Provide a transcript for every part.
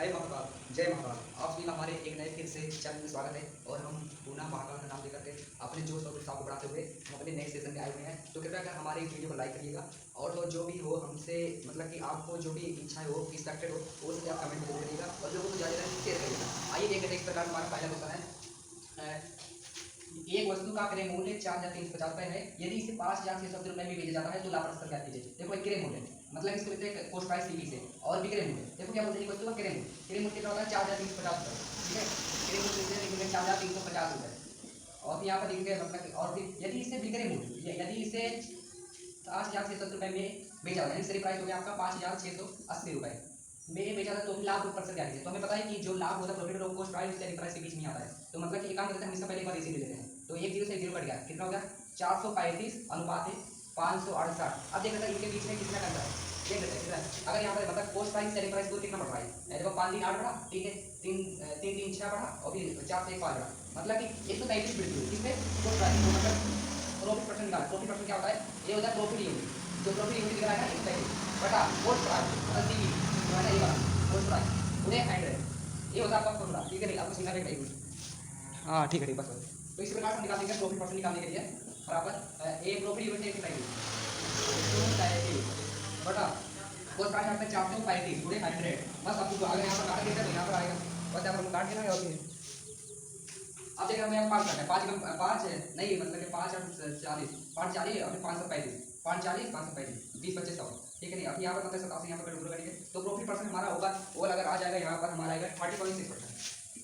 जय महाकाल, जय महाकाल। आप सभी का हमारे एक नए फिर से चैनल में स्वागत है। और हम पुनः महाकाल का नाम लेकर के अपने जोश और उत्साह को बढ़ाते हुए हम अपने नए सेशन में आए हुए हैं। तो कृपया कर हमारे इस वीडियो को लाइक करिएगा और तो जो भी हो हमसे मतलब कि आपको जो भी इच्छा हो एक्सपेक्टेड हो वो सभी आप कमेंट में जरूर करिएगा और लोगों को ज़्यादा शेयर करिएगा। आइए देखते हैं इस प्रकार हमारा पहला क्वेश्चन है। एक वस्तु का क्रय मूल्य 4,350 रुपये है। यदि इसे 5,600 रुपये में बेचा जाता है तो लाभ प्रतिशत क्या कीजिए। देखो एक क्रय मूल्य मतलब इसको कहते हैं कॉस्ट प्राइस सीपी से और विक्रय मूल्य। देखो क्या बोलते हैं वस्तु का क्रय मूल्य, क्रय मूल्य कितना होता है 4,350 रुपये। ठीक है, क्रय मूल्य 4,350 रुपये। और फिर यहाँ पर लिखेंगे मतलब और फिर यदि इसे विक्रय मूल्य यदि इसे 5,600 रुपये में बेचा जाता है, सेल प्राइस हो गया आपका 5,680 रुपये में बेचा था तो लाभ प्रतिशत क्या लीजिए। तो हमें पता है कि जो लाभ होता है प्रॉफिट और कॉस्ट प्राइस सेलिंग प्राइस के बीच में आता है। तो मतलब कि एक काम करते हैं हम इसका पहले एक बार इसी ले लेते हैं। तो एक जीरो से एक जीरो कट गया, कितना हो गया 435 अनुपात 568। अब देख लेते हैं इनके बीच में कितना करता है, देख लेते हैं कितना। अगर यहाँ पर मतलब कॉस्ट प्राइस सेलिंग प्राइस को कितना बढ़ रहा है, देखो 5 3 8 बढ़ा, ठीक है, 3 3 3 6 बढ़ा और फिर 4 से 1 5 बढ़ा, मतलब कि 133 वृद्धि हुई किसमें कॉस्ट प्राइस। तो मतलब प्रॉफिट परसेंट निकाला। प्रॉफिट परसेंट क्या होता है, ये होता है प्रॉफिट यूनिट। जो प्रॉफिट यूनिट दिख रहा है ना 133 बटा कॉस्ट प्राइस मतलब सीपी जो है ना ये वाला कॉस्ट प्राइस पूरे 100 ये होता है आपका फॉर्मूला। ठीक है, नहीं आपको समझा नहीं कुछ। हाँ ठीक है, ठीक बस। तो इस प्रकार से निकाल देंगे प्रॉफिट परसेंट निकालने के लिए बराबर ए प्रॉफिट यूनिट एक बटा कॉस्ट प्राइस आपका 435 पूरे 100। बस आपको अगर यहाँ पर काट देते तो यहाँ पर आएगा, बस यहाँ पर काट देना है। और फिर अब देखिए हमें यहाँ 5 काटा है, 5 नहीं मतलब कि 5 और 40 5 40 और 535 5 40 535 20 25 100। ठीक है, नहीं अब यहाँ पर मतलब 87 यहाँ पर कैलकुलेट करेंगे तो प्रॉफिट परसेंट हमारा होगा और अगर आ जाएगा यहाँ पर हमारा आएगा 30.6%।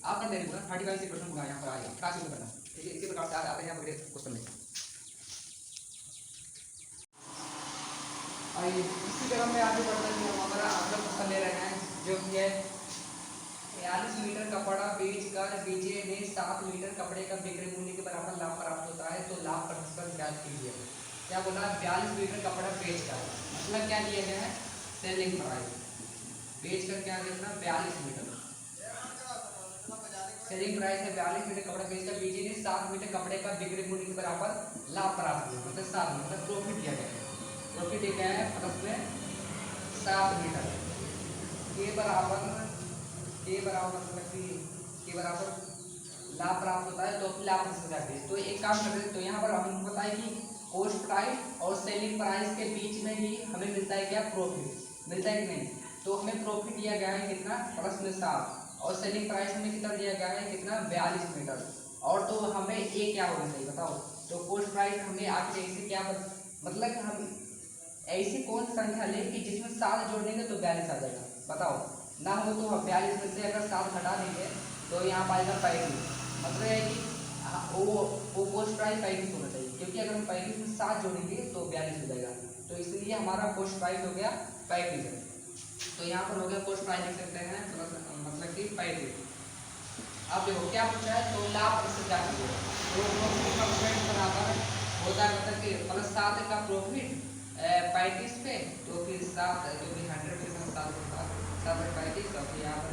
आप कर देंगे पूरा 30.6% यहाँ पर आएगा क्या चीज़ करना। ठीक है, इसी प्रकार से आते हैं यहाँ पर क्वेश्चन में। आइए इसी क्रम में आगे बढ़ते हैं। हम हमारा अगला क्वेश्चन ले रहे हैं जो कि है 42 मीटर कपड़ा बेचकर बीजे ने 7 मीटर कपड़े का विक्रय मूल्य के बराबर लाभ प्राप्त होता है तो लाभ प्रतिशत ज्ञात कीजिए। क्या बोला 42 मीटर कपड़ा बेचकर मतलब क्या दिया गया है सेलिंग प्राइस, बेचकर क्या लिखना 42 मीटर सेलिंग प्राइस है 42 मीटर कपड़ा बेचकर बीजे ने 7 मीटर कपड़े का विक्रय मूल्य के बराबर लाभ प्राप्त किया मतलब 7 मतलब प्रॉफिट दिया गया है। प्रॉफिट क्या है मतलब में 7 मीटर के बराबर मतलब कि के बराबर लाभ प्राप्त होता है तो लाभ प्रतिशत जाती है। तो एक काम करते हैं तो यहाँ पर हमको पता है कि कॉस्ट प्राइस और सेलिंग प्राइस के बीच में ही हमें मिलता है क्या प्रॉफिट मिलता है कि नहीं। तो हमें प्रॉफिट दिया गया है कितना प्लस में 7 और सेलिंग प्राइस हमें कितना दिया गया है कितना 42 मीटर। और तो हमें ये क्या होना चाहिए बताओ। तो कॉस्ट प्राइस हमें आगे ऐसे क्या मतलब हम ऐसी कौन संख्या ले कि जिसमें 7 जोड़ देंगे तो 42 आ जाएगा बताओ ना हो तो 42 में से अगर 7 हटा देंगे तो यहाँ पाएगा 35 मतलब है कि वो कॉस्ट प्राइस 35 होना चाहिए क्योंकि अगर हम 35 में 7 जोड़ेंगे तो 42 हो जाएगा। तो इसलिए हमारा कॉस्ट प्राइस हो गया 35। तो यहाँ पर हो गया कॉस्ट प्राइस लिख सकते हैं मतलब कि 35। अब देखो क्या पूछा है तो लाभ प्रतिशत क्या कीजिए। तो प्रॉफिट बराबर होता है मतलब कि प्लस 7 का प्रॉफिट 35 पे तो फिर 7 जो कि 100 के साथ 7 होता है 7 35 और फिर यहाँ पर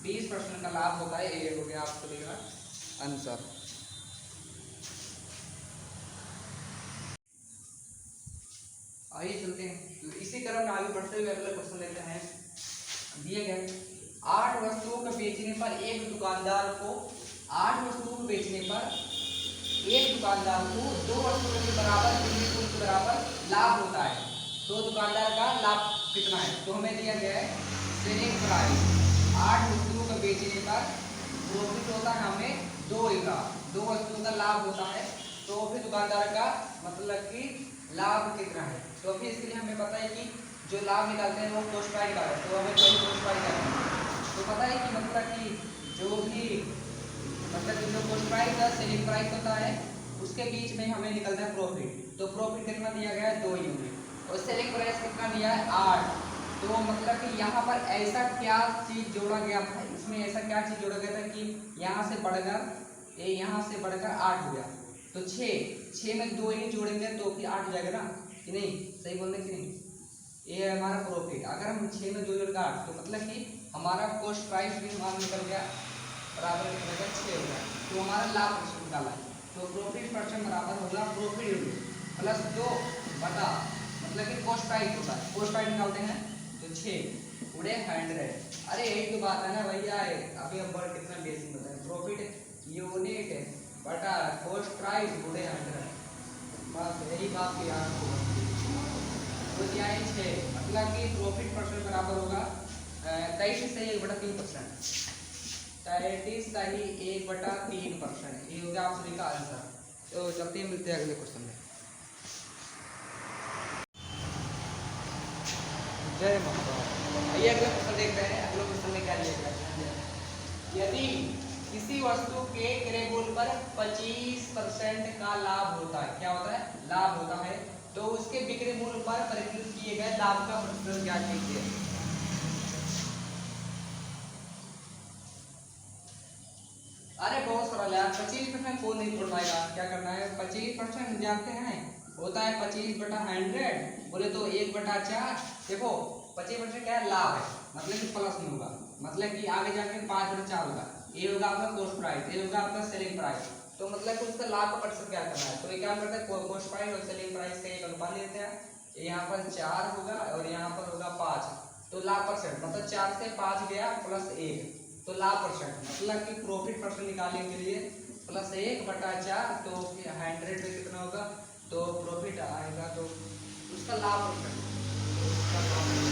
20% का लाभ होता है। ये हो गया आपको देगा आंसर। आइए चलते हैं तो इसी क्रम में आगे बढ़ते हुए अगला क्वेश्चन लेते हैं। दिए गए 8 वस्तुओं को बेचने पर एक दुकानदार को 8 वस्तुओं को बेचने पर एक दुकानदार को 2 वस्तुओं के बराबर बिक्री मूल्य के बराबर लाभ होता है तो दुकानदार का लाभ कितना है। तो हमें दिया गया है सेलिंग प्राइस 8 वस्तुओं को बेचने पर प्रॉफिट होता है हमें 2 वस्तुओं का लाभ होता है तो फिर दुकानदार का मतलब कि लाभ कितना है। तो फिर इसके लिए हमें पता है कि जो लाभ निकालते हैं वो कॉस्ट प्राइस का है तो हमें पहले कॉस्ट प्राइस का तो पता है कि मतलब कि जो भी मतलब जो कॉस्ट प्राइस है सेलिंग प्राइस होता है उसके बीच में हमें निकलता है प्रॉफिट। तो प्रॉफिट कितना दिया गया है 2 यूनिट और सेलिंग प्राइस कितना दिया है 8। तो मतलब कि यहाँ पर ऐसा क्या चीज़ जोड़ा गया था, इसमें ऐसा क्या चीज़ जोड़ा गया था कि यहाँ से बढ़कर 8 हो गया। तो 6 में 2 ही जोड़ेंगे तो फिर 8 हो जाएगा ना कि नहीं, सही बोलने की नहीं। ये है हमारा प्रॉफिट। अगर हम 6 में 2 जोड़कर 8 तो मतलब कि हमारा कॉस्ट प्राइस भी हमारा निकल गया बराबर 6 होगा तो हमारा लाभ प्रतिशत निकाला है। तो प्रॉफिट परसेंट बराबर होगा प्रॉफिट यूनिट प्लस 2 बटा मतलब कि कॉस्ट प्राइस होता है। कॉस्ट प्राइस निकालते हैं तो 6 गुणे 100। अरे यही तो बात है ना भैया, अभी हम बड़ कितना बेसिक बताएं, प्रॉफिट यूनिट बटा कॉस्ट प्राइस गुणे 100, बस यही बात की आपको। तो दिया है 6, मतलब कि प्रॉफिट परसेंट बराबर होगा 23 सही 1/3%, 33 सही 1/3%। ये हो गया आप सभी का आंसर। तो चलते हैं, मिलते हैं अगले क्वेश्चन में। जय माता। आइए अगला क्वेश्चन देखते हैं। अगले क्वेश्चन में क्या दिया गया है, यदि किसी वस्तु के क्रय मूल्य पर 25% का लाभ होता है, क्या होता है, लाभ होता है, तो उसके बिक्री मूल्य पर परिकलित किए गए लाभ का प्रतिशत ज्ञात कीजिए। अरे बहुत सरल है, 25% कौन नहीं छोड़ पाएगा। क्या करना है, 25% जानते हैं होता है 25/100, बोले तो 1/4। देखो 25% क्या है, लाभ है, मतलब कि प्लस में होगा, मतलब कि आगे जाके 5/4 होगा। ये होगा आपका कॉस्ट प्राइस, ये होगा आपका सेलिंग प्राइस। तो मतलब कि उसका लाभ का प्रतिशत क्या करना है, तो ये क्या करते हैं, कॉस्ट प्राइस और सेलिंग प्राइस का एक अनुपात लेते हैं। यहाँ पर 4 होगा और यहाँ पर होगा 5, तो लाभ परसेंट मतलब 4 से 5 गया प्लस 1, तो लाभ परसेंट मतलब कि प्रॉफिट परसेंट निकालने के लिए प्लस 1/4, तो 100 में कितना होगा, तो प्रॉफिट आएगा, तो उसका लाभ परसेंट, उसका लाभ परसेंट।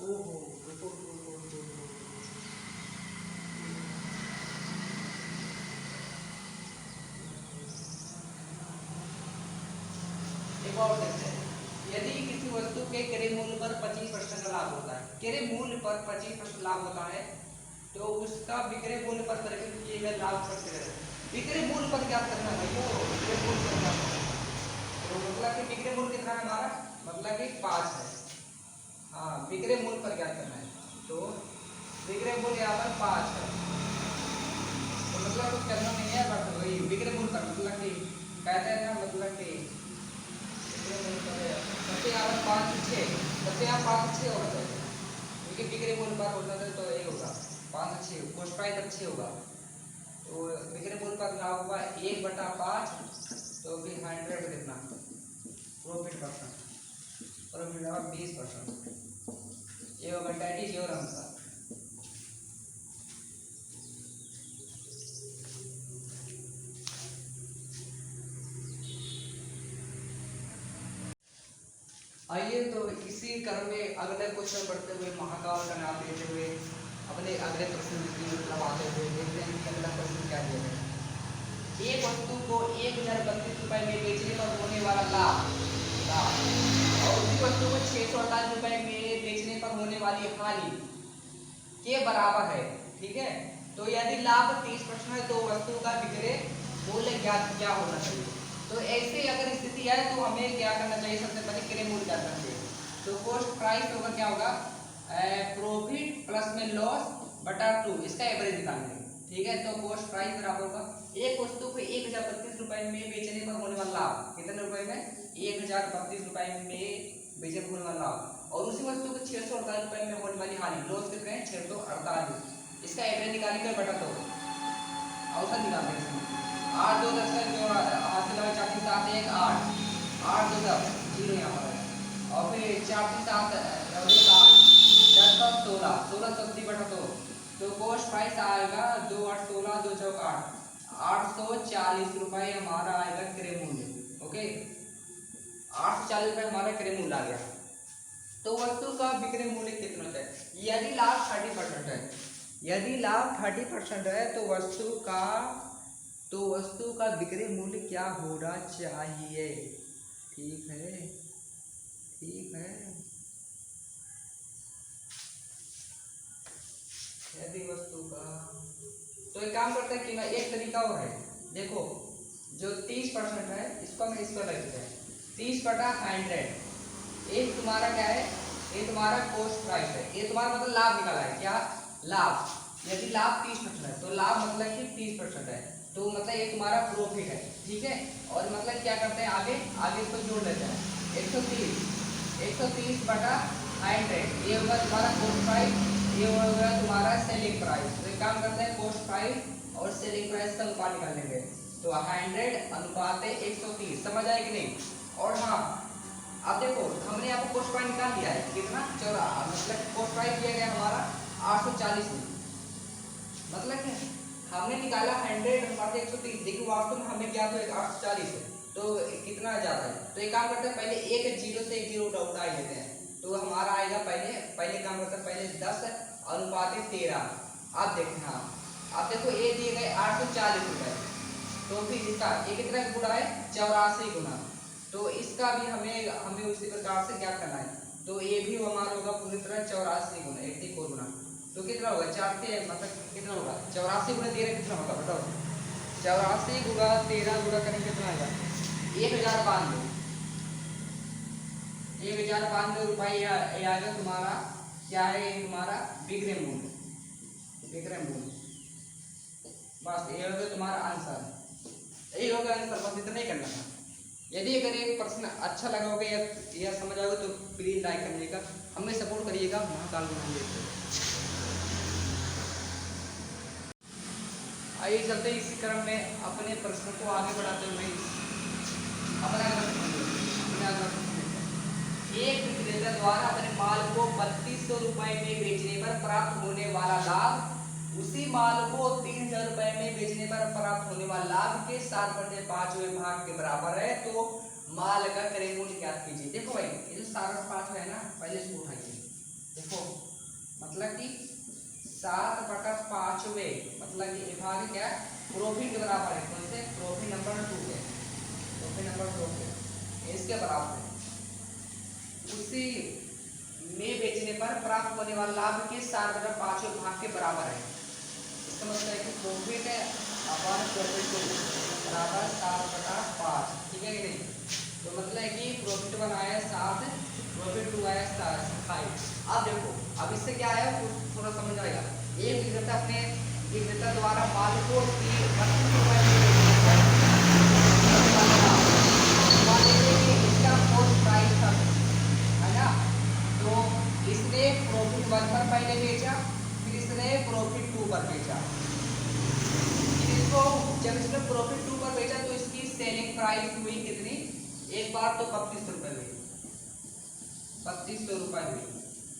ओहो, एक और देखते हैं, यदि किसी वस्तु के क्रय मूल्य पर 25% का लाभ होता है, क्रय मूल्य पर 25% लाभ होता है, तो उसका विक्रय मूल्य पर परिकलित किए गए लाभ पर विक्रय मूल्य पर क्या करना है भाइयों, विक्रय मूल्य पर क्या करना है, तो मतलब कि विक्रय मूल्य कितना है हमारा, मतलब कि 5 है। हाँ, विक्रय मूल्य पर क्या करना है, तो विक्रय मूल्य यहाँ पर 5 है, तो मतलब कुछ करना नहीं है, बट वही विक्रय मूल्य पर मतलब कि कहते हैं ना, मतलब कि सबसे यहाँ पर 5 6, सबसे यहाँ 5 6 होना चाहिए, क्योंकि बिक्री मूल्य पर होता है तो ये होगा 5 6, कॉस्ट प्राइस अच्छी होगा, तो बिक्री मूल्य पर क्या होगा 1/5, तो फिर 100 कितना प्रॉफिट परसेंट, प्रॉफिट होगा 20%, ये होगा डैट इज योर आंसर। आइए तो इसी क्रम में अगले क्वेश्चन बढ़ते हुए, महाकाल का नाम लेते हुए अपने अगले प्रश्न की मतलब आते हुए देखते हैं कि अगला प्रश्न क्या दिया है। एक वस्तु को 1032 रुपए में बेचने पर होने वाला लाभ और उसी वस्तु को 648 रुपए में बेचने पर होने वाली हानि के बराबर है, ठीक है। तो यदि लाभ 30% है, तो वस्तु का विक्रय मूल्य क्या होना चाहिए। तो ऐसे अगर स्थिति है तो हमें क्या करना चाहिए, सबसे पहले क्रय मूल्य करना चाहिए। तो कॉस्ट प्राइस होगा क्या होगा, प्रॉफिट प्लस में लॉस बटा 2, इसका एवरेज निकालेंगे, ठीक है। तो कॉस्ट प्राइस बराबर होगा एक वस्तु को 1032 रुपए में बेचने पर होने वाला लाभ, कितने रुपए में, 1032 रुपए में बेचने पर होने वाला लाभ, और उसी वस्तु को 648 रुपए में होने वाली हानि, लॉस कितने हैं 648, इसका एवरेज निकालेंगे बटा 2, औसत निकालते हैं। 8 2 10 का जो हासिल है 4 3 7 1 8, 8 2 10 0 यहाँ पर है, और फिर 4 3 7 1 8 10 का 16 16 80 बटा 2, तो कॉस्ट प्राइस आएगा 2 8 16 2 4 8 840 रुपए हमारा आएगा क्रय मूल्य, ओके। 840 रुपए हमारा क्रय मूल्य आ गया। तो वस्तु का विक्रय मूल्य कितना है, यदि लाभ 30% है, यदि लाभ 30% है, तो वस्तु का विक्रय मूल्य क्या होना चाहिए, ठीक है, ठीक है। यदि वस्तु का, तो एक काम करते हैं कि मैं एक तरीका और है, देखो जो 30% है इसको मैं इसको लिखते हैं 30/100, एक तुम्हारा क्या है, ये तुम्हारा कॉस्ट प्राइस है, ये तुम्हारा मतलब लाभ निकाला है, क्या लाभ, यदि लाभ 30% है, तो लाभ मतलब कि 30% है, तो मतलब ये तुम्हारा प्रॉफिट है, ठीक है। और मतलब क्या करते हैं आगे आगे इसको जोड़ लेते हैं, 130 130/100, ये होगा तुम्हारा कोस्ट प्राइस, ये होगा तुम्हारा सेलिंग प्राइस। तो एक काम करते हैं, कोस्ट प्राइस और सेलिंग प्राइस का अनुपात निकाल लेंगे। तो 100 अनुपात 130, समझ आए कि नहीं। और हाँ, अब देखो हमने यहाँ पर कोस्ट प्राइस निकाल लिया है कितना, मतलब कोस्ट प्राइस दिया गया हमारा 840 में, मतलब कि हमने निकाला 100 अनुपात 130, लेकिन वास्तव में हमें क्या तो 840 है, तो कितना ज्यादा है। तो एक काम करते हैं, पहले एक जीरो से एक जीरो उठा लेते हैं, तो हमारा आएगा पहले काम करते हैं, पहले 10 अनुपात 13। आप देखें, हाँ आप देखो ये दिए गए 840 रुपए, तो फिर इसका ये कितना गुना है, 84 गुना। तो इसका भी हमें उसी प्रकार से क्या करना है, तो ये भी हमारा होगा पूरी तरह 84 गुना 84 गुना। तो कितना होगा, 4 से मतलब कितना होगा, 84 गुना 13 कितना होगा बताओ, 84 गुना 13 गुना करेंगे कितना आएगा, 1092 रुपये आएगा तुम्हारा। क्या है तुम्हारा विक्रय मूल्य, बस ये होगा तुम्हारा आंसर, यही होगा आंसर, बस इतना ही करना था। यदि अगर ये प्रश्न अच्छा लगा होगा या समझ आओगे तो प्लीज लाइक करिएगा, हमें सपोर्ट करिएगा, महाकाल बनाइए। आइए चलते इसी क्रम में अपने प्रश्न को आगे बढ़ाते हुए एक विक्रेता द्वारा अपने माल को 3200 रुपए में बेचने पर प्राप्त होने वाला लाभ उसी माल को 3000 रुपए में बेचने पर प्राप्त होने वाला लाभ के 7/5वें भाग के बराबर है। तो माल का क्रय मूल्य ज्ञात कीजिए। देखो भाई ये जो 7/5 है ना, पहले इसको उठाइए, देखो मतलब कि 7/5वें मतलब कि भाग क्या है, प्रॉफिट के बराबर है, कौन से, प्रॉफिट नंबर 2 है, प्रॉफिट नंबर 2 है, इसके बराबर है। उसी में बेचने पर प्राप्त होने वाला लाभ के 7/5वें भाग के बराबर है। इसका मतलब है कि प्रॉफिट अपॉन प्रॉफिट 2 बराबर 7/5, ठीक है कि नहीं। तो मतलब है कि प्रॉफिट 1 आया 7, प्रॉफिट 2 आया 5। अब देखो अब इससे क्या आया थोड़ा समझ आएगा। एक विक्रेता द्वारा माल को 32 रुपए इसका कोस्ट प्राइस था, है ना। तो इसने प्रॉफिट 1 पर पहले बेचा, फिर इसने प्रॉफिट 2 पर बेचा। इसको जब इसने प्रॉफिट 2 पर बेचा तो इसकी सेलिंग प्राइस हुई कितनी, एक बार तो 3200 रुपए हुई, 3200 रुपए हुई।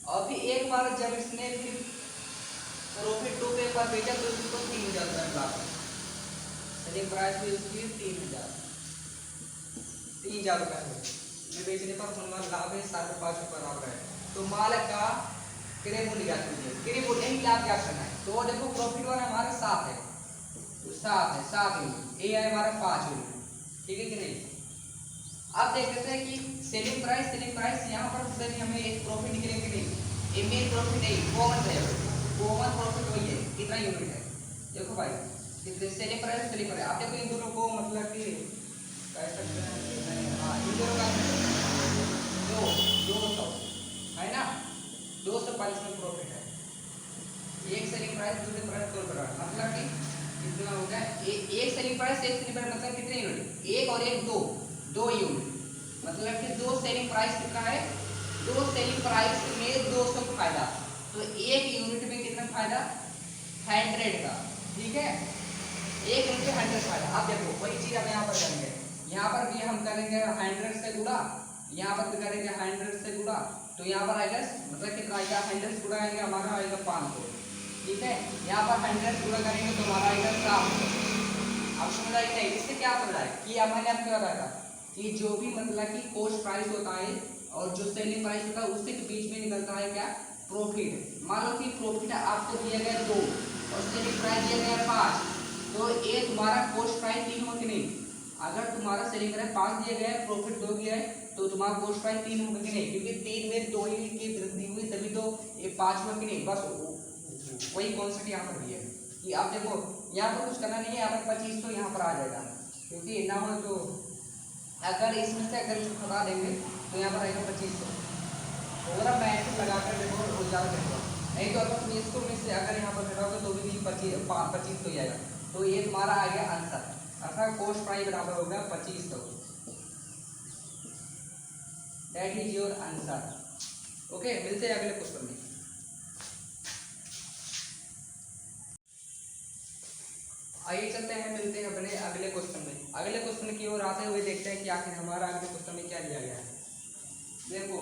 और फिर एक बार जब इसने फिर प्रॉफिट 2 पे पर बेचा तो इसको 3000 रुपए प्राप्त, सेलिंग प्राइस हुई उसकी 3000 रुपए में बेचने पर होने वाला लाभ है 7/5 बराबर है। तो माल का क्रय मूल्य ज्ञात कीजिए, क्रय मूल्य ही लाभ ज्ञात करना है। तो देखो प्रॉफिट 1 हमारा 7 है, तो 7 यूनिट, ये है हमारा 5 यूनिट, ठीक है कि नहीं। अब देख लेते हैं कि सेलिंग प्राइस यहाँ पर सर हमें एक प्रॉफिट निकलेंगे नहीं, ये मेन प्रॉफिट नहीं, कॉमन है, कॉमन प्रॉफिट वही है, कितना यूनिट है देखो भाई, कितने सेलिंग प्राइस। आप देखो इन दोनों को मतलब कि कह सकते हैं, हाँ इन दोनों का 200 है ना, 240 में प्रॉफिट है। एक सेलिंग प्राइस दूसरे प्राइस को मतलब कि कितना हो गया, एक सेलिंग प्राइस मतलब कितने यूनिट, एक और एक दो यूनिट, मतलब कि 2 सेलिंग प्राइस कितना है, 2 सेलिंग प्राइस में 200 फायदा, तो एक यूनिट में कितना फायदा, 100 का, ठीक है, एक यूनिट में 100 फायदा। आप देखो वही चीज हम यहाँ पर करेंगे, यहाँ पर भी हम करेंगे 100 से गुणा, यहाँ पर भी करेंगे 100 से गुणा, तो यहाँ पर आएगा मतलब कितना आएगा, 100 गुणा आएंगे हमारा आएगा 500, ठीक है। यहाँ पर 100 गुणा करेंगे तो हमारा आएगा 700। अब समझ आएगा नहीं, इससे क्या समझ आए कि मैंने आपको बताया था कि जो भी मतलब कि कॉस्ट प्राइस होता है और जो सेलिंग प्राइस होता है उसके बीच में निकलता है क्या, प्रॉफिट। मान लो कि प्रॉफिट आपको दिया गया 2 और सेलिंग प्राइस दिया गया 5, तो ये तुम्हारा कॉस्ट प्राइस 3 हो कि नहीं। अगर तुम्हारा सेलिंग प्राइस 5 दिया गया है, प्रॉफिट 2 दिया है, तो तुम्हारा कॉस्ट प्राइस 3 होगा कि नहीं, क्योंकि 3 में 2 ही की वृद्धि हुई तभी तो ये 5 हुआ कि नहीं। बस वही कॉन्सेप्ट यहाँ पर भी है कि आप देखो यहाँ पर कुछ करना नहीं है, यहाँ पर 2500 यहाँ पर आ जाएगा, क्योंकि ना हो तो अगर इसमें से अगर इसको हटा देंगे तो यहाँ पर आएगा 2500, और मैथ लगा कर देखो वो ज़्यादा देखो, नहीं तो अगर इसको में से अगर यहाँ पर हटाओगे तो भी 2500 हो जाएगा। तो ये तुम्हारा आ गया आंसर, अर्थात कॉस्ट प्राइस बराबर होगा 2500। That is your answer. Okay, मिलते हैं अगले क्वेश्चन में। आइए चलते हैं, मिलते हैं अपने अगले क्वेश्चन में। अगले क्वेश्चन की ओर आते हुए देखते हैं कि आखिर हमारा अगले क्वेश्चन में क्या दिया गया है। देखो,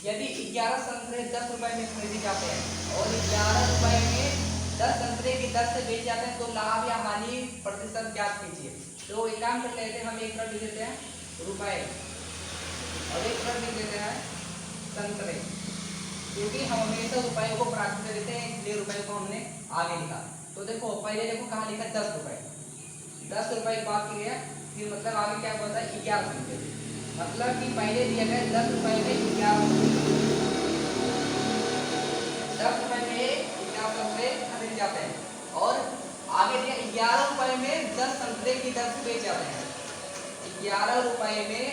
यदि 11 संतरे 10 रुपए में खरीदे जाते हैं और 11 रुपए में 10 संतरे की दर से बेचे जाते हैं तो लाभ या हानि प्रतिशत ज्ञात कीजिए। तो एक काम कर लेते हैं, हम एक तरफ लिख देते हैं रुपए और एक तरफ लिख देते हैं संतरे, क्योंकि हम हमेशा रुपए को प्राथमिकता देते हैं, इसलिए रुपए को हमने आगे लिखा। तो देखो पहले देखो कहाँ लिखा 10 रुपए, 10 रुपए की बात की है, फिर मतलब आगे क्या होता है 11 संतरे, मतलब कि पहले दिया गया 10 रुपए में 11 10 रुपए में 11 संतरे खरीदे जाते हैं और आगे दिया 11 रुपए में 10 संतरे की दर से बेचे जाते हैं। 11 रुपए में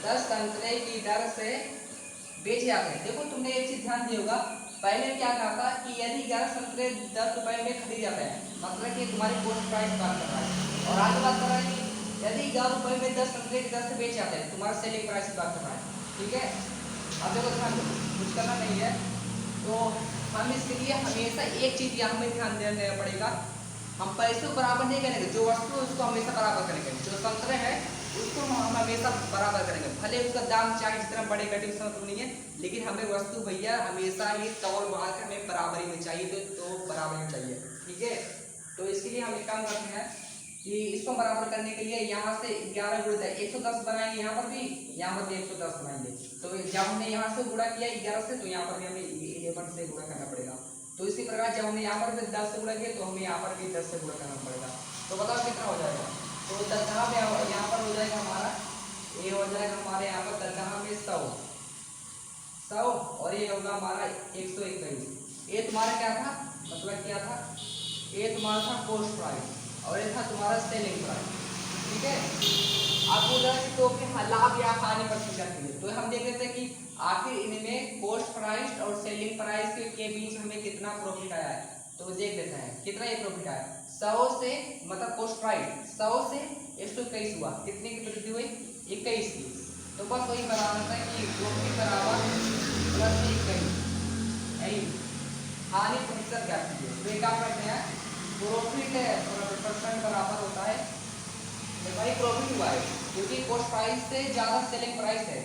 10 संतरे की दर से बेचे जाते हैं। देखो तुमने एक चीज ध्यान दिया होगा, पहले क्या कहा था कि यदि 11 संतरे 10 रुपए में खरीदे जाते हैं, मतलब कि तुम्हारी कॉस्ट प्राइस बात कर रहा है। और आगे बात कर रहा है कि यदि 11 रुपए में 10 संतरे की दर से बेचे जाते हैं, तुम्हारा सेलिंग प्राइस की बात कर रहा है। ठीक है, अब देखो ध्यान दो, कुछ करना नहीं है, तो हम इसके लिए हमेशा एक चीज यहाँ हमें ध्यान देना पड़ेगा, हम पैसे को बराबर नहीं करेंगे, जो वस्तु है उसको हमेशा बराबर करेंगे, जो संतरे है उसको हम हमेशा बराबर करेंगे, भले उसका दाम चाहे जितना बड़े घटे उसका मतलब नहीं है, लेकिन हमें वस्तु भैया हमेशा ही तौल मार के हमें बराबरी में चाहिए, तो बराबरी में चाहिए। ठीक है, तो इसके लिए हम एक काम करते हैं कि इसको बराबर करने के लिए यहाँ से 11 गुणा 110 बनाएंगे, यहाँ पर भी 110 बनाएंगे। तो जब हमने यहाँ से गुणा किया 11 से, तो यहाँ पर भी हमें 11 से गुणा करना पड़ेगा। तो इसी प्रकार जब हमने यहाँ पर भी 10 से गुणा किया तो हमें यहाँ पर भी 10 से गुणा करना पड़ेगा। तो बताओ कितना हो जाएगा। तो 10 में यहाँ पर हो जाएगा हमारा, ये हो जाएगा हमारे यहाँ पर 10 में 100 और ये होगा हमारा 121। ये तुम्हारा क्या था, मतलब क्या था, ये तुम्हारा था कॉस्ट प्राइस और ये था तुम्हारा सेलिंग प्राइस। ठीक है, आप बोल रहे हैं तो फिर लाभ या हानि प्रतिशत के लिए, तो हम देख लेते हैं कि आखिर इनमें कॉस्ट प्राइस और सेलिंग प्राइस के बीच हमें कितना प्रॉफिट आया है। तो देख लेते हैं कितना ये प्रॉफिट आया। 100 से मतलब कॉस्ट प्राइस 100 से 121 हुआ, कितने की वृद्धि हुई 21 की। तो बस वही बराबर है कि प्रॉफिट बराबर प्लस 21, हानि प्रतिशत क्या कीजिए। तो ये काम करते हैं, प्रॉफिट परसेंट बराबर होता है, भाई प्रॉफिट हुआ है क्योंकि कॉस्ट प्राइस से ज्यादा सेलिंग प्राइस है,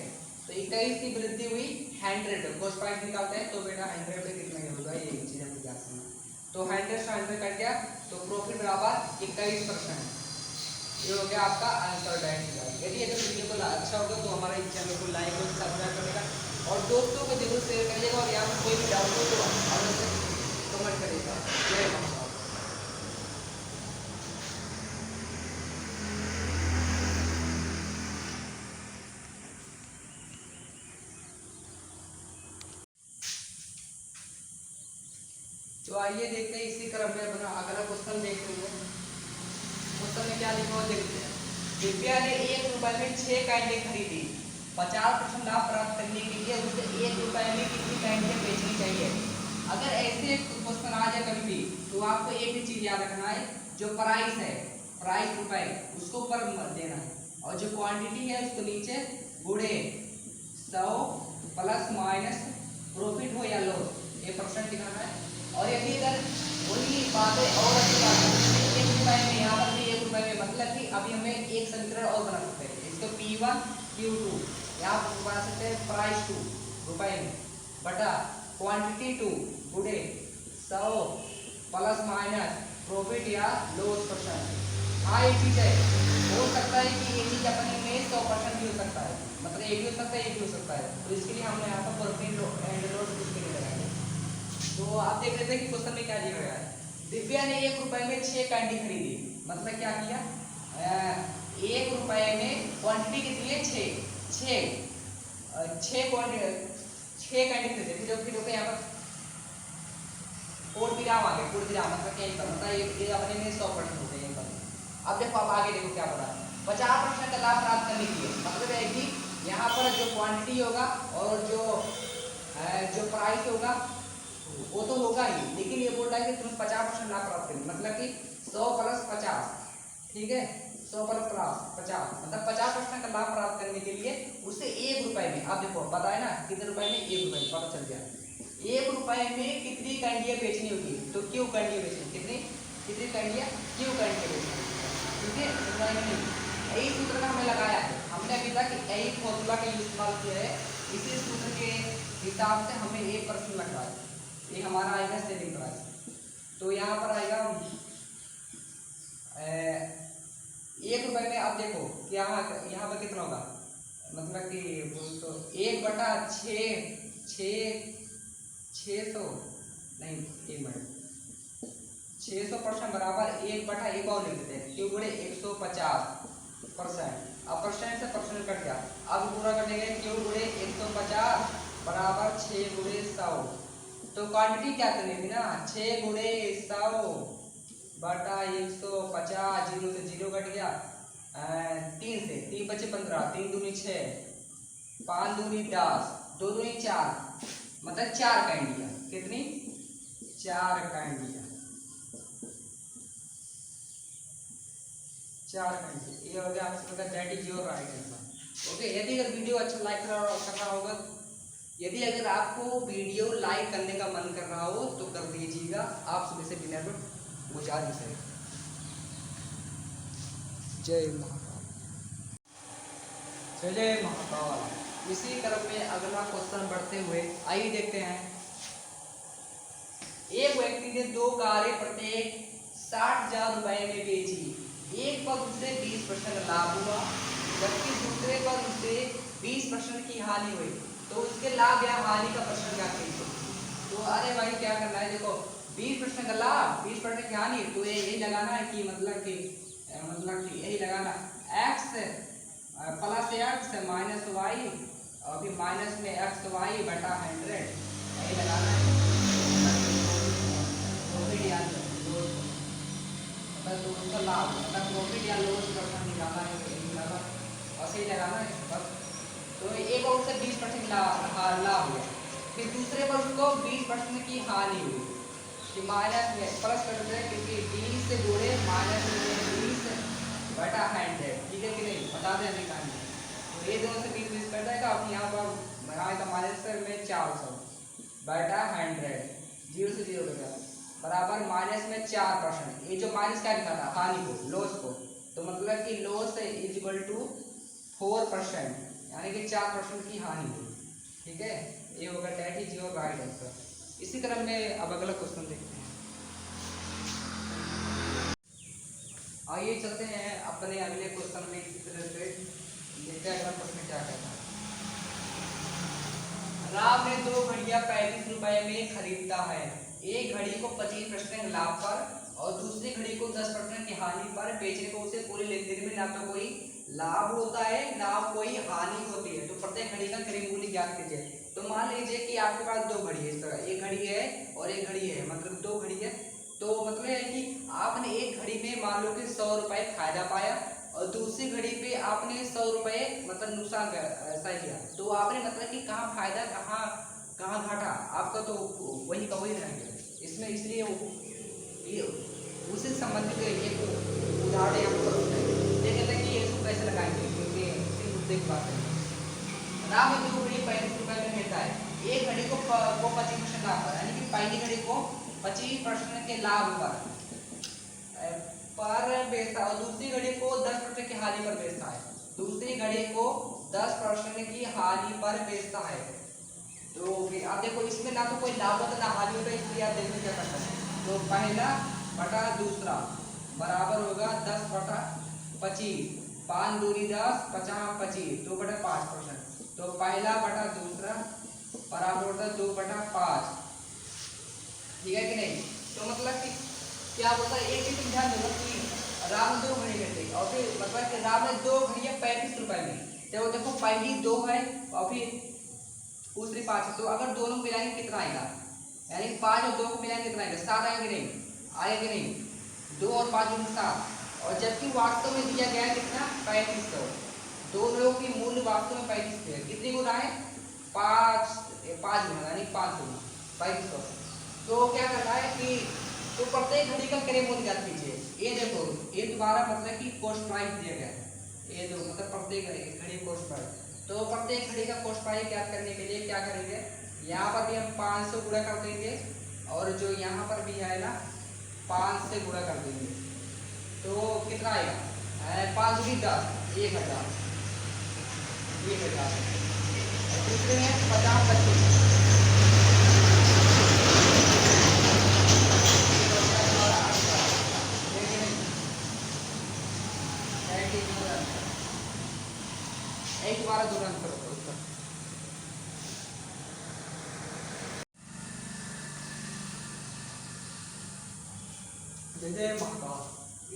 तो 21 की वृद्धि हुई 100, कॉस्ट प्राइस निकालते हैं तो बेटा 100 पे कितना होगा, ये चीज हम याद रखना। तो 100 से 100 कट गया तो प्रॉफिट बराबर 21%। ये हो गया आपका आंसर डायरेक्ट। यदि अगर वीडियो को अच्छा होगा तो हमारे चैनल को लाइक और सब्सक्राइब करेगा और दोस्तों को जरूर शेयर करिएगा, और यहाँ पर कोई भी डाउट हो तो अवश्य कमेंट करिएगा। जय हिंद। तो आइए देखते हैं इसी क्रम में अपना अगला क्वेश्चन देखते हैं। क्वेश्चन में क्या लिखा हुआ देखते हैं। दिव्या ने 1 रुपए में 6 कैंडी खरीदी, 50% लाभ प्राप्त करने के लिए उसे 1 रुपए में कितनी कैंडी बेचनी चाहिए। अगर ऐसे क्वेश्चन आ जाए कभी भी तो आपको एक ही चीज याद रखना है, जो प्राइस है, प्राइस रुपए उसको ऊपर देना है और जो क्वांटिटी है उसको नीचे गुणे 100 प्लस माइनस प्रॉफिट हो या लॉस, ये परसेंट दिखाना है। और यदि अगर वही बातें और अच्छी बात है 1 रुपए में, यहाँ पर भी 1 रुपए में, मतलब कि अभी हमें एक समीकरण और बना सकते हैं, इसको P1 Q2 यहाँ पर बना सकते हैं, प्राइस 2 रुपए में बटा क्वांटिटी 2 गुणे 100 प्लस माइनस प्रॉफिट या लॉस परसेंट। हाँ ये चीज है, हो सकता है कि ये चीज अपने में 100% भी हो सकता है, मतलब एक भी हो सकता है एक भी हो सकता है, तो इसके लिए हमने यहाँ पर प्रॉफिट एंड लॉस इसके लिए लगाएंगे। तो आप देख लेते हैं कि क्वेश्चन में क्या दिया गया है। दिव्या ने 1 रुपए में 6 कैंडी खरीदी, मतलब क्या किया, 1 रुपए में क्वांटिटी कितनी है 6 कैंडी खरीदे। फिर यहाँ पर कोड विराम आ गया, कोड विराम मतलब क्या मतलब ये अपने में 100% हो गए यहाँ पर। अब देखो, अब आगे देखो क्या पड़ा, 50% का लाभ प्राप्त करने के लिए, मतलब है कि यहाँ पर जो क्वांटिटी होगा और जो प्राइस होगा वो तो होगा ही, लेकिन ये बोल रहा है कि तुम 50% लाभ प्राप्त करेंगे, मतलब कि 100 प्लस 50, ठीक है, 100 प्लस 50 मतलब 50% का लाभ प्राप्त करने के लिए उसे 1 रुपए में, आप देखो पता है ना कितने रुपए में, 1 रुपए में, पता चल गया। 1 रुपए में कितनी कैंडियाँ बेचनी होगी, तो क्यों कैंडियाँ बेचनी, कितनी कितनी कैंडियाँ क्यों कैंडियाँ बेचनी, ठीक है। यही सूत्र का हमें लगाया है, हमने अभी तक यही फॉर्मूला का इस्तेमाल किया है। इसी सूत्र के हिसाब से हमें एक प्रश्न लग रहा है, ये हमारा आएगा सेविंग प्राइस। तो यहाँ पर आएगा 1 रुपए में। आप देखो यहाँ पर कितना होगा, मतलब कि तो 1/600 नहीं 1 मिनट 600% बराबर 1/1 और लिख देते हैं, क्यों बोले 150%। अब परसेंट से परसेंट कट गया, अब पूरा करने गए, क्यों बोले 150 बराबर 6 गुणे 100। तो क्वांटिटी क्या करनी थी ना, 6 गुणे 100 बटा 150, 0 से 0 कट गया, 3 से 3 बचे 15, 3 दूनी 6, 5 दूनी 10, 2 दूनी 4, मतलब 4 कैंडियाँ, कितनी 4 कैंडियाँ, 4 कैंडी। ये हो गया आपका that is your right answer. Okay, यदि अगर वीडियो अच्छा लाइक करना होगा, यदि अगर आपको वीडियो लाइक करने का मन कर रहा हो तो कर दीजिएगा, आप सभी से विनर में गुजारिश है। जय महाकाल, जय महाकाल। इसी क्रम में अगला क्वेश्चन बढ़ते हुए आइए देखते हैं। एक व्यक्ति ने 2 कारें प्रत्येक 60,000 रुपए में बेची, एक पर उसे 20% लाभ हुआ, जबकि दूसरे पर उसे 20% की हानि हुई, तो उसके लाभ या हानि का प्रश्न क्या कीजिए। तो अरे भाई क्या करना है, देखो 20% का लाभ 20% की हानि, तो यही लगाना है कि मतलब कि यही लगाना x plus x minus Y और फिर माइनस में एक्स वाई बटा 100, यही लगाना है। तो उसका लाभ मतलब प्रॉफिट या लॉस परसेंट निकालना है, ऐसे ही लगाना है बस। तो एक और उससे 20% लाभ हुआ, फिर दूसरे पर उसको 20% की हानि हुई, कि माइनस में प्लस कर दें, क्योंकि 20 से जोड़े माइनस में 20 बटा 100, ठीक है कि नहीं, बता दें अभी कहानी। तो ये दोनों से 20 कट जाएगा, अब यहाँ पर आएगा माइनस में 400 बटा 100, 0 से 0 बचा बराबर माइनस में 4%। ये जो माइनस क्या लिखा था, हानि को, लॉस को, तो मतलब कि लॉस इज इक्वल टू 4%, यानी कि 4% की हानि हुई, ठीक है। ये होगा that is your right answer. इसी क्रम में अब अगला क्वेश्चन देखते हैं। आइए चलते हैं अपने अगले क्वेश्चन में, इसी तरह से देखते हैं अगला प्रश्न क्या कहता है। राम ने 2 घड़ियां 35 रुपए में खरीदा है, एक घड़ी को 25% लाभ पर और दूसरी घड़ी को 10% की हानि पर बेचने को उसे पूरे लेन देन में ना तो कोई लाभ होता है ना कोई हानि होती है, तो प्रत्येक घड़ी का क्रय मूल्य ज्ञात कीजिए। तो मान लीजिए कि आपके पास 2 घड़ी है, इस तरह एक घड़ी है और एक घड़ी है, मतलब 2 घड़ी है। तो मतलब है कि आपने एक घड़ी में मान लो कि 100 रुपए फायदा पाया और दूसरी घड़ी पे आपने 100 रुपए मतलब नुकसान ऐसा किया, तो आपने मतलब कि कहाँ फायदा कहाँ घाटा, आपका तो वही का वही रहेंगे इसमें। इसलिए उसी संबंधित एक उदाहरण यहाँ पर देखते हैं कि इसको कैसे लगाएंगे, क्योंकि इसी मुद्दे की बात है। राम ने 2 घड़ी 35 रुपए में खरीदा है, एक घड़ी को 25% लाभ पर, यानी कि पहली घड़ी को 25% के लाभ पर बेचता है और दूसरी घड़ी को 10% की हानि पर बेचता है, दूसरी घड़ी को 10% की हानि पर बेचता है। तो आप देखो इसमें ना तो कोई लाभ होता ना हानि होता, इसलिए आप देखो क्या करते हैं। तो पहला बटा दूसरा बराबर होगा 10 बटा 25, 5 दूनी 10, 50 25, 2 बटा 5%। तो पहला बटा दूसरा बराबर होता है 2 बटा 5, ठीक है कि नहीं। तो मतलब कि क्या होता है, एक चीज ध्यान देना कि राम 2 घड़ी लेते और फिर मतलब कि राम ने 2 घड़ियां 35 रुपए में, तो देखो पहली 2 है और फिर दूसरी 5 है, तो अगर दोनों मिलाएंगे कितना आएगा, यानी 5 और 2 को मिलाएंगे कितना आएगा, 7 आएंगे नहीं, आएगा नहीं, 2 और 5 में 7, और जबकि वास्तव में दिया गया है कितना 3500, दोनों की मूल्य वास्तव में 35 है, कितनी गुना है 5 गुना, यानी 5 गुना 3500। तो क्या करना है कि तो प्रत्येक घड़ी का क्रय मूल्य ज्ञात कीजिए। ये देखो ये तुम्हारा मतलब कि कॉस्ट प्राइस दिया गया है, ये जो मतलब प्रत्येक घड़ी कॉस्ट प्राइस, तो प्रत्येक घड़ी का कॉस्ट प्राइस ज्ञात करने के लिए क्या करेंगे, यहाँ पर भी हम 5 से गुणा कर देंगे और जो यहाँ पर भी है ना 5 से गुणा कर देंगे। तो कितना आएगा, 5 भी 10, 1000, 1000। दूसरे में 50 25, एक बार दो रन करो उसका। जय महाकाल।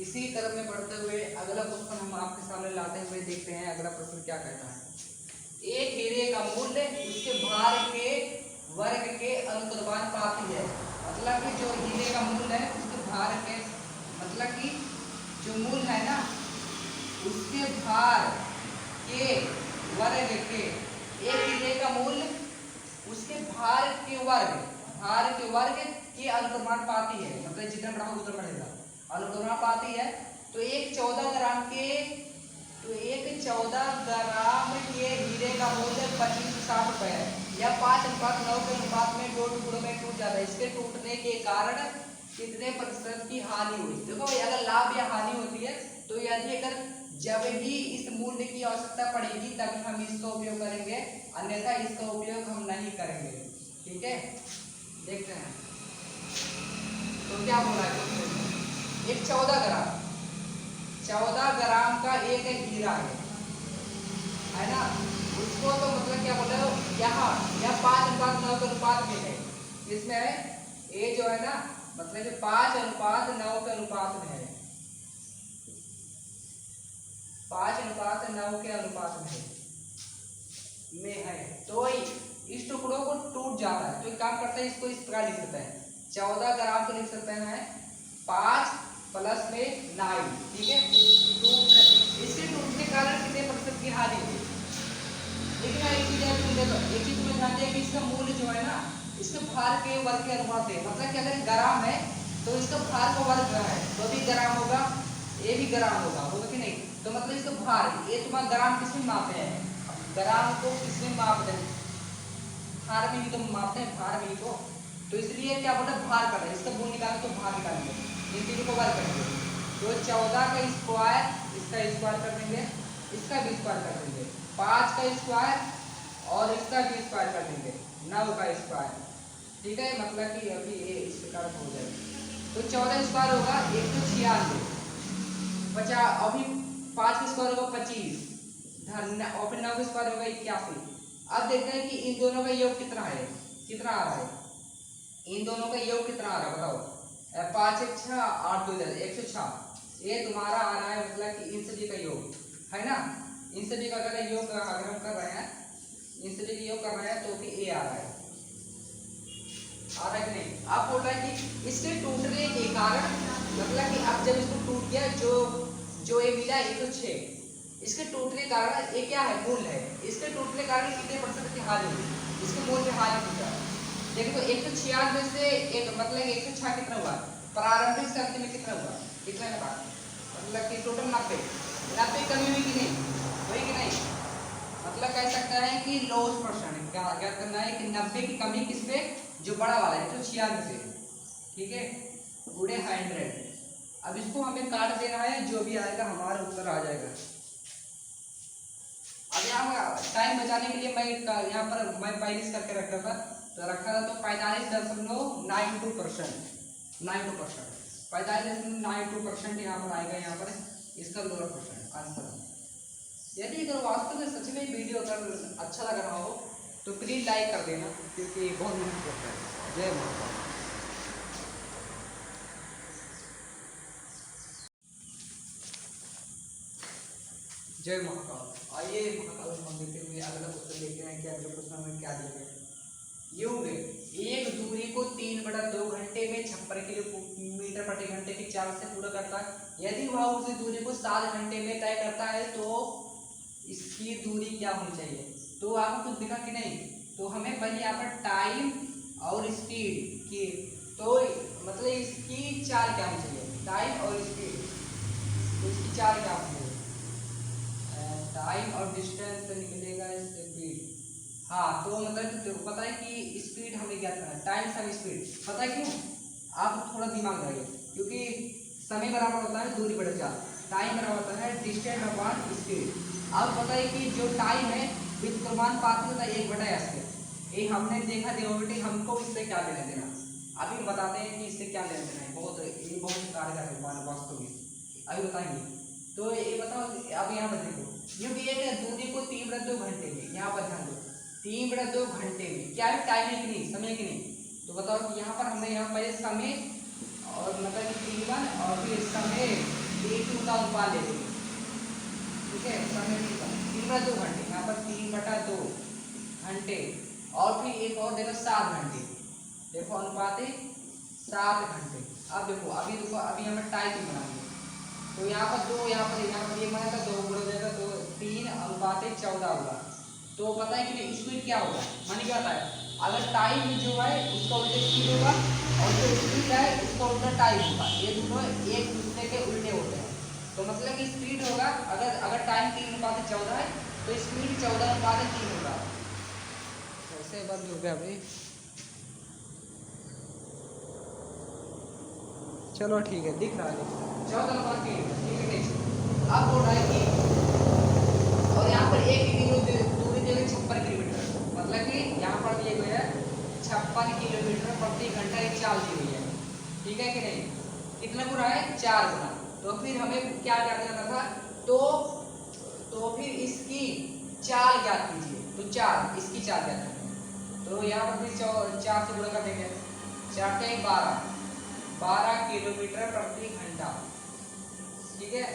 इसी क्रम में बढ़ते हुए अगला क्वेश्चन हम आपके सामने लाते हुए देखते हैं अगला प्रश्न क्या कहता है। एक हीरे का मूल्य उसके भार के वर्ग के अनुपाती है। मतलब कि जो हीरे का मूल्य है उसके भार के, मतलब कि जो मूल्य है ना उसके भार के वर्ग के, एक हीरे का मूल्य उसके भार के वर्ग के अनुपाती है। मतलब जितना बढ़ा उतना बढ़ेगा, अनुपाती है। तो एक 14 ग्राम के हीरे का मूल्य 2560 रुपए है। यह 5:9 के अनुपात में 2 टुकड़ों में टूट जाता है। इसके टूटने के कारण कितने प्रतिशत की हानि हुई। देखो भाई, अगर लाभ या हानि होती है तो यदि अगर जब भी इस मूल्य की आवश्यकता पड़ेगी तभी हम इसका उपयोग करेंगे, अन्यथा इसका उपयोग हम नहीं करेंगे। ठीक है, देखते हैं तो क्या बोला है। एक 14 ग्राम का एक हीरा है ना, उसको तो मतलब क्या बोल रहे हो, यहाँ 5:9 के अनुपात में है। इसमें है ये जो है ना, मतलब 5:9 के अनुपात में है, 5:9 के अनुपात में है। तो इस टुकड़ों को टूट जा रहा है। तो एक काम करते हैं, इसको इस प्रकार लिख सकते हैं, 14 ग्राम को लिख सकते हैं 5 + में 9। ठीक है, इसके टूटने के कारण कितने प्रतिशत की हानि हुई। लेकिन एक चीज तुम्हें ध्यान दें कि इसका मूल्य जो है ना इसके भार के वर्ग के अनुपात है। मतलब कि अगर ग्राम है तो इसका भार का वर्ग है तो भी ग्राम होगा, ये भी ग्राम होगा कि नहीं। तो मतलब इसका भार, ये तुम्हारा ग्राम किसमें मापते हैं, ग्राम को किसमें मापते हैं, भार में ही तो मापते हैं, भार में ही तो इसलिए क्या बोलते हैं, भार कर रहे हैं। इसका मूल निकालेंगे तो भार निकालेंगे, इन तीनों को वर्ग करेंगे। तो 14 का स्क्वायर, इसका स्क्वायर कर देंगे, इसका भी स्क्वायर कर देंगे, 5 का स्क्वायर और इसका भी स्क्वायर कर देंगे, 9 का स्क्वायर। ठीक है, मतलब कि अभी ये इस प्रकार हो जाएगा। तो 14 स्क्वायर होगा 196, 50, अभी 5 का स्क्वायर होगा 25, और फिर 9 का स्क्वायर होगा 81। अब देखते हैं कि इन दोनों का योग कितना है, कितना आ रहा है, इन दोनों का योग कितना आ रहा है बताओ। 5 1 6 8 2 106, ये तुम्हारा आ रहा है। मतलब कि इन सभी का योग है ना, इन सभी का अगर योग अगर हम कर रहे हैं, इन सभी का योग कर रहे हैं तो भी ये आ रहा है, कि नहीं। आप बोल रहे हैं कि इसके टूटने के कारण, मतलब कि अब जब इसको टूट गया, जो ये मिला 106, इसके टूटने के कारण ये क्या है, मूल है। इसके टूटने के कारण कितने प्रतिशत की हानि हुई, इसके मूल में हानि टूटा। देखो 196 से एक मतलब 106 कितना हुआ, प्रारंभिक से अंत में कितना हुआ, कितना का मतलब कि टोटल 90 कमी हुई कि नहीं, हुई कि नहीं। मतलब कह सकता है कि लॉस परसेंट क्या करना है कि 90 की कमी किस पे, जो बड़ा वाला है 196 से। ठीक है, गुणे 100। अब इसको हमें काट देना है, जो भी आएगा हमारा उत्तर आ जाएगा। अब यहाँ टाइम बचाने के लिए मैं यहाँ पर मैं पहले से करके रखा था, तो 45.92%, 45.92% यहाँ पर आएगा, यहाँ पर इसका लोअर परसेंट आंसर। यदि अगर वास्तव में सच में वीडियो अगर अच्छा लग रहा हो तो प्लीज लाइक कर देना, क्योंकि बहुत मेहनत करता है। जय महाकाल। जय महाकाल। आइए महाकाल हम देखते हुए अगला क्वेश्चन देखते हैं कि अगले क्वेश्चन में क्या दिया गया। योग एक दूरी को 3/2 घंटे में 56 किलोमीटर प्रति घंटे की चाल से पूरा करता है। यदि वह उस दूरी को 7 घंटे में तय करता है तो इसकी दूरी क्या होनी चाहिए। तो आपको कुछ दिखा कि नहीं, तो हमें पहले यहाँ पर टाइम और स्पीड की, तो मतलब इसकी चाल क्या होनी चाहिए, टाइम और स्पीड, तो इसकी चाल क्या होनी चाहिए, टाइम और डिस्टेंस से निकलेगा स्पीड। हाँ तो मतलब तेको पता है कि स्पीड हमें ज्ञात करना है, टाइम सम स्पीड। पता है क्यों? आप थोड़ा दिमाग लगाइए, क्योंकि समय बराबर होता है दूरी बटे चाल, टाइम बराबर होता है डिस्टेंस अपॉन स्पीड। अब पता है कि जो टाइम है व्युत्क्रमानुपाती होता है 1/s। ये हमने देखा डेरिवेटिव, हमको इससे क्या लेना देना, अभी हम बताते हैं कि इससे क्या लेना देना है। बहुत कारगर है वास्तव में, अभी बताएंगे। तो ये बताओ, अब यहाँ पर देखो, ये भी एक दूरी को 3/2 घंटे में, यहाँ पर ध्यान दो 3/2 घंटे में क्या है, टाइम है कि नहीं, समय कि नहीं। तो बताओ कि यहाँ पर हमने यहाँ पहले समय और मतलब t1 और फिर समय t2 का अनुपात ले लेंगे, ठीक है। समय 3/2 घंटे, यहाँ पर 3/2 घंटे और फिर एक और देखो 7 घंटे, देखो अनुपात है 7 घंटे। अब देखो अभी हमें टाइम बनाएंगे, तो यहाँ पर दो, यहाँ पर एक बना था, 2 गुणा जाएगा तो 3 अनुपात 14 होगा। तो पता है कि स्पीड क्या होगा, मानी क्या होता है, अगर टाइम जो है उसका उल्टा स्पीड होगा और जो स्पीड है उसका उल्टा टाइम होगा, ये दोनों एक दूसरे के उल्टे होते हैं। तो मतलब कि स्पीड होगा, अगर टाइम 3/14 है तो स्पीड 14/3 होगा। कैसे बंद हो गया भाई, चलो ठीक है, दिख रहा है 14/3, ठीक है। अब बोल रहा है कि और यहाँ पर एक दूरी दी गई 56 किलोमीटर, मतलब कि यहाँ पर दिए गए है 56 किलोमीटर प्रति घंटा एक चाल दी हुई है, ठीक है कि नहीं। कितना गुना है, 4 गुना। तो फिर हमें क्या ज्ञात करना था, तो फिर इसकी चाल ज्ञात कीजिए, तो चाल, इसकी चाल ज्ञात करनी। तो यहाँ पर फिर 4 से गुणा कर देंगे, 4 के 12 किलोमीटर प्रति घंटा, ठीक है।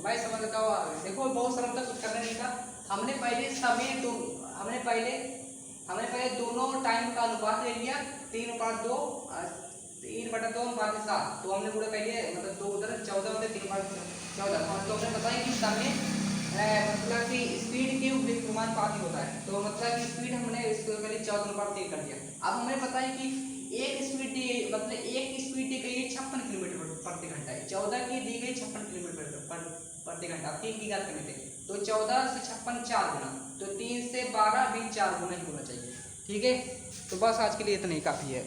मैं समझ लेता हूँ, देखो बहुत सरल था, कुछ करने नहीं था। हमने पहले दोनों टाइम का अनुपात ले लिया, 3/2 3/2/7। तो हमने पूरा पहले मतलब 2 उधर 14 होते 3/14। तो हमने बताया कि समय मतलब कि स्पीड के व्युत्क्रमानुपाती होता है, तो मतलब स्पीड हमने इसको पहले 14/3 कर दिया। अब हमें पता है कि एक स्पीड दी गई है 56 किलोमीटर प्रति घंटा है, 14 की दी गई 56 किलोमीटर प्रति घंटा। 3 की बात करनी थी, तो 14 से 56 4 गुना, तो 3 से 12 भी 4 गुना ही होना चाहिए, ठीक है। तो बस आज के लिए इतना ही काफ़ी है।